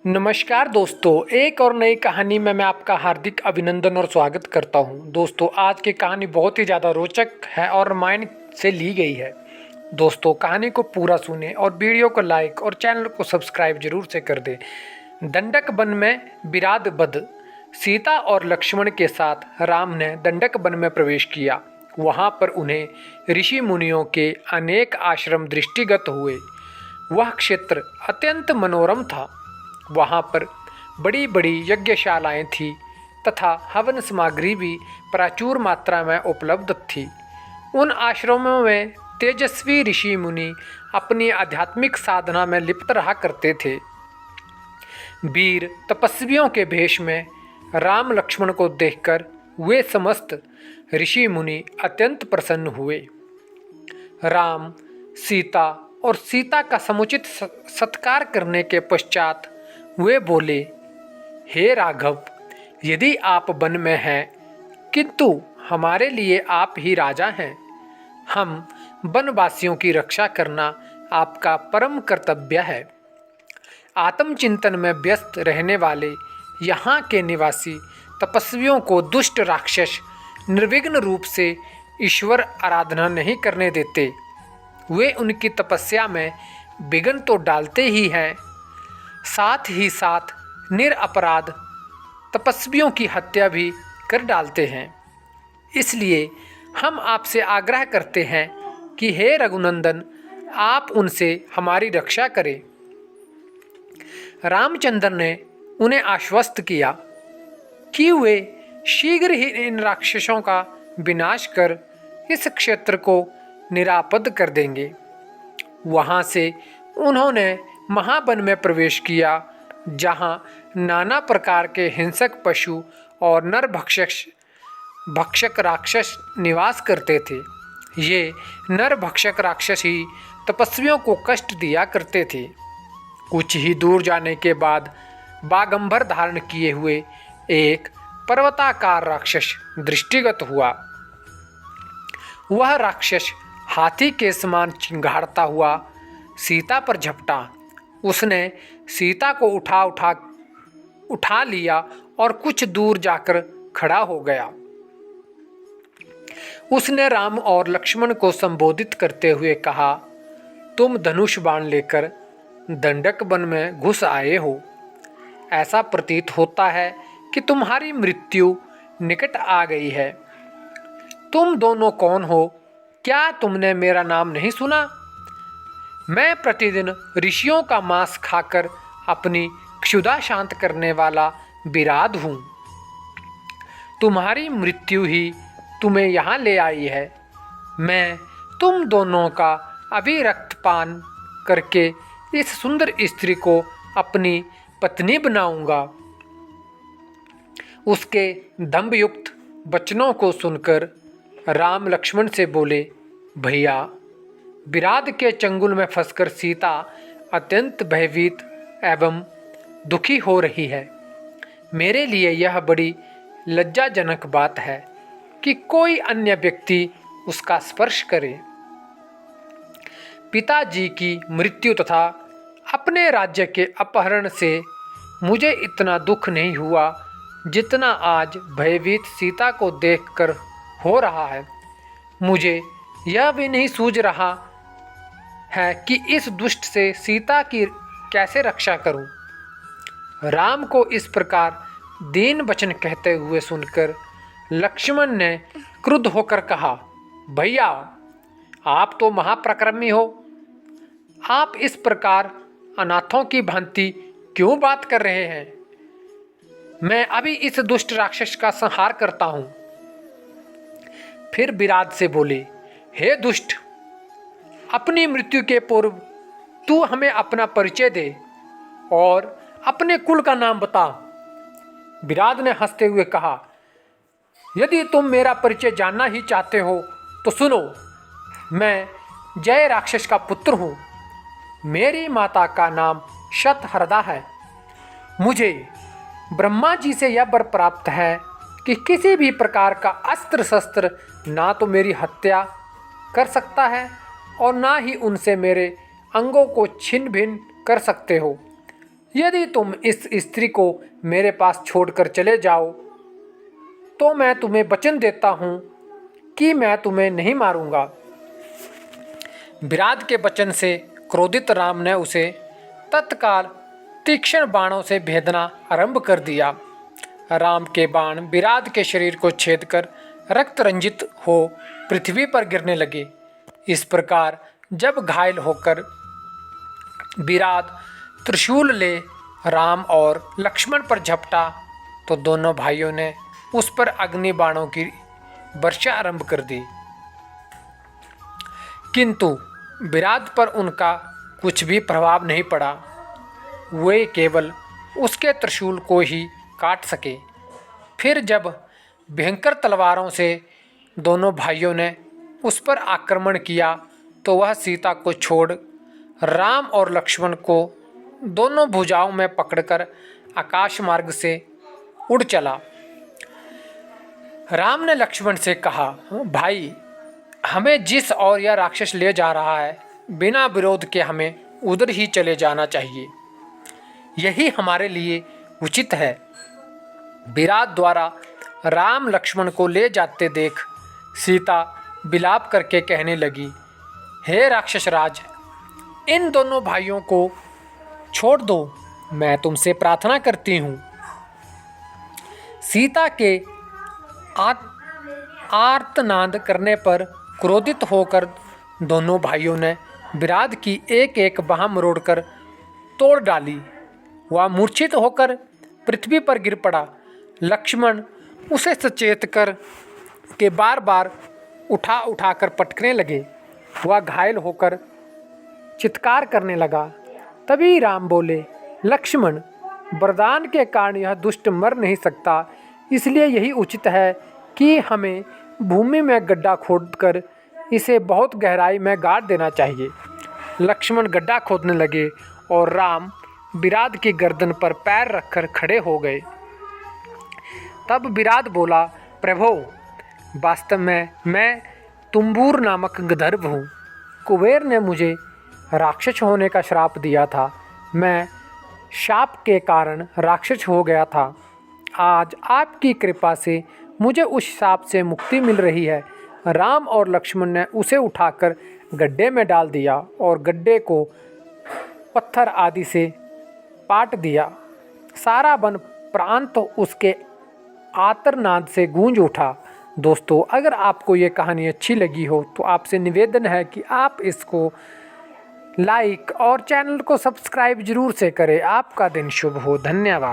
नमस्कार दोस्तों, एक और नई कहानी में मैं आपका हार्दिक अभिनंदन और स्वागत करता हूं। दोस्तों, आज की कहानी बहुत ही ज़्यादा रोचक है और रामायण से ली गई है। दोस्तों, कहानी को पूरा सुने और वीडियो को लाइक और चैनल को सब्सक्राइब जरूर से कर दें। दंडक वन में विराट वध। सीता और लक्ष्मण के साथ राम ने दंडक वन में प्रवेश किया। वहाँ पर उन्हें ऋषि मुनियों के अनेक आश्रम दृष्टिगत हुए। वह क्षेत्र अत्यंत मनोरम था। वहाँ पर बड़ी बड़ी यज्ञशालाएं थीं तथा हवन सामग्री भी प्रचुर मात्रा में उपलब्ध थी। उन आश्रमों में तेजस्वी ऋषि मुनि अपनी आध्यात्मिक साधना में लिप्त रहा करते थे। वीर तपस्वियों के भेष में राम लक्ष्मण को देखकर वे समस्त ऋषि मुनि अत्यंत प्रसन्न हुए। राम, सीता और सीता का समुचित सत्कार करने के पश्चात वे बोले, हे राघव, यदि आप वन में हैं, किंतु हमारे लिए आप ही राजा हैं। हम वनवासियों की रक्षा करना आपका परम कर्तव्य है। आत्मचिंतन में व्यस्त रहने वाले यहाँ के निवासी तपस्वियों को दुष्ट राक्षस निर्विघ्न रूप से ईश्वर आराधना नहीं करने देते। वे उनकी तपस्या में विघ्न तो डालते ही हैं, साथ ही साथ निरपराध तपस्वियों की हत्या भी कर डालते हैं। इसलिए हम आपसे आग्रह करते हैं कि हे रघुनंदन, आप उनसे हमारी रक्षा करें। रामचंद्र ने उन्हें आश्वस्त किया कि वे शीघ्र ही इन राक्षसों का विनाश कर इस क्षेत्र को निरापद कर देंगे। वहाँ से उन्होंने महावन में प्रवेश किया, जहाँ नाना प्रकार के हिंसक पशु और नर भक्षक राक्षस निवास करते थे। ये नर भक्षक राक्षस ही तपस्वियों को कष्ट दिया करते थे। कुछ ही दूर जाने के बाद बागंबर धारण किए हुए एक पर्वताकार राक्षस दृष्टिगत हुआ। वह राक्षस हाथी के समान चिंगाड़ता हुआ सीता पर झपटा। उसने सीता को उठा लिया और कुछ दूर जाकर खड़ा हो गया। उसने राम और लक्ष्मण को संबोधित करते हुए कहा, तुम धनुष बाण लेकर दंडक वन में घुस आए हो। ऐसा प्रतीत होता है कि तुम्हारी मृत्यु निकट आ गई है। तुम दोनों कौन हो? क्या तुमने मेरा नाम नहीं सुना? मैं प्रतिदिन ऋषियों का मांस खाकर अपनी क्षुधा शांत करने वाला विराट हूँ। तुम्हारी मृत्यु ही तुम्हें यहाँ ले आई है। मैं तुम दोनों का अभी रक्तपान करके इस सुंदर स्त्री को अपनी पत्नी बनाऊंगा। उसके दंभयुक्त वचनों को सुनकर राम लक्ष्मण से बोले, भैया, विराट के चंगुल में फंसकर सीता अत्यंत भयभीत एवं दुखी हो रही है। मेरे लिए यह बड़ी लज्जाजनक बात है कि कोई अन्य व्यक्ति उसका स्पर्श करे। पिताजी की मृत्यु तथा अपने राज्य के अपहरण से मुझे इतना दुख नहीं हुआ जितना आज भयभीत सीता को देखकर हो रहा है। मुझे यह भी नहीं सूझ रहा है कि इस दुष्ट से सीता की कैसे रक्षा करूं। राम को इस प्रकार दीन वचन कहते हुए सुनकर लक्ष्मण ने क्रुद्ध होकर कहा, भैया, आप तो महापराक्रमी हो। आप इस प्रकार अनाथों की भांति क्यों बात कर रहे हैं? मैं अभी इस दुष्ट राक्षस का संहार करता हूं। फिर विराट से बोले, हे दुष्ट, अपनी मृत्यु के पूर्व तू हमें अपना परिचय दे और अपने कुल का नाम बता। विराट ने हंसते हुए कहा, यदि तुम मेरा परिचय जानना ही चाहते हो तो सुनो। मैं जय राक्षस का पुत्र हूँ। मेरी माता का नाम शतहरदा है। मुझे ब्रह्मा जी से यह वर प्राप्त है कि किसी भी प्रकार का अस्त्र शस्त्र ना तो मेरी हत्या कर सकता है और ना ही उनसे मेरे अंगों को छिन्न भिन्न कर सकते हो। यदि तुम इस स्त्री को मेरे पास छोड़कर चले जाओ तो मैं तुम्हें वचन देता हूँ कि मैं तुम्हें नहीं मारूंगा। विराट के वचन से क्रोधित राम ने उसे तत्काल तीक्ष्ण बाणों से भेदना आरंभ कर दिया। राम के बाण विराट के शरीर को छेद कर रक्त रंजित हो पृथ्वी पर गिरने लगे। इस प्रकार जब घायल होकर विराट त्रिशूल ले राम और लक्ष्मण पर झपटा तो दोनों भाइयों ने उस पर अग्नि बाणों की वर्षा आरंभ कर दी, किंतु विराट पर उनका कुछ भी प्रभाव नहीं पड़ा। वे केवल उसके त्रिशूल को ही काट सके। फिर जब भयंकर तलवारों से दोनों भाइयों ने उस पर आक्रमण किया तो वह सीता को छोड़ राम और लक्ष्मण को दोनों भुजाओं में पकड़कर आकाश मार्ग से उड़ चला। राम ने लक्ष्मण से कहा, भाई, हमें जिस ओर यह राक्षस ले जा रहा है बिना विरोध के हमें उधर ही चले जाना चाहिए, यही हमारे लिए उचित है। विराट द्वारा राम लक्ष्मण को ले जाते देख सीता विलाप करके कहने लगी, हे राक्षस राज, इन दोनों भाइयों को छोड़ दो, मैं तुमसे प्रार्थना करती हूँ। सीता के आर्तनाद करने पर क्रोधित होकर दोनों भाइयों ने विराट की एक एक बाह मरोड़कर तोड़ डाली। वह मूर्छित होकर पृथ्वी पर गिर पड़ा। लक्ष्मण उसे सचेत कर के बार बार उठाकर पटकने लगे। वह घायल होकर चित्कार करने लगा। तभी राम बोले, लक्ष्मण, वरदान के कारण यह दुष्ट मर नहीं सकता, इसलिए यही उचित है कि हमें भूमि में गड्ढा खोदकर इसे बहुत गहराई में गाड़ देना चाहिए। लक्ष्मण गड्ढा खोदने लगे और राम विराट की गर्दन पर पैर रखकर खड़े हो गए। तब विराट बोला, प्रभो, वास्तव में मैं तुम्बूर नामक गंधर्व हूँ। कुबेर ने मुझे राक्षस होने का श्राप दिया था। मैं शाप के कारण राक्षस हो गया था। आज आपकी कृपा से मुझे उस शाप से मुक्ति मिल रही है। राम और लक्ष्मण ने उसे उठाकर गड्ढे में डाल दिया और गड्ढे को पत्थर आदि से पाट दिया। सारा वन प्रांत उसके आर्तनाद से गूंज उठा। दोस्तों, अगर आपको ये कहानी अच्छी लगी हो तो आपसे निवेदन है कि आप इसको लाइक और चैनल को सब्सक्राइब जरूर से करें। आपका दिन शुभ हो। धन्यवाद।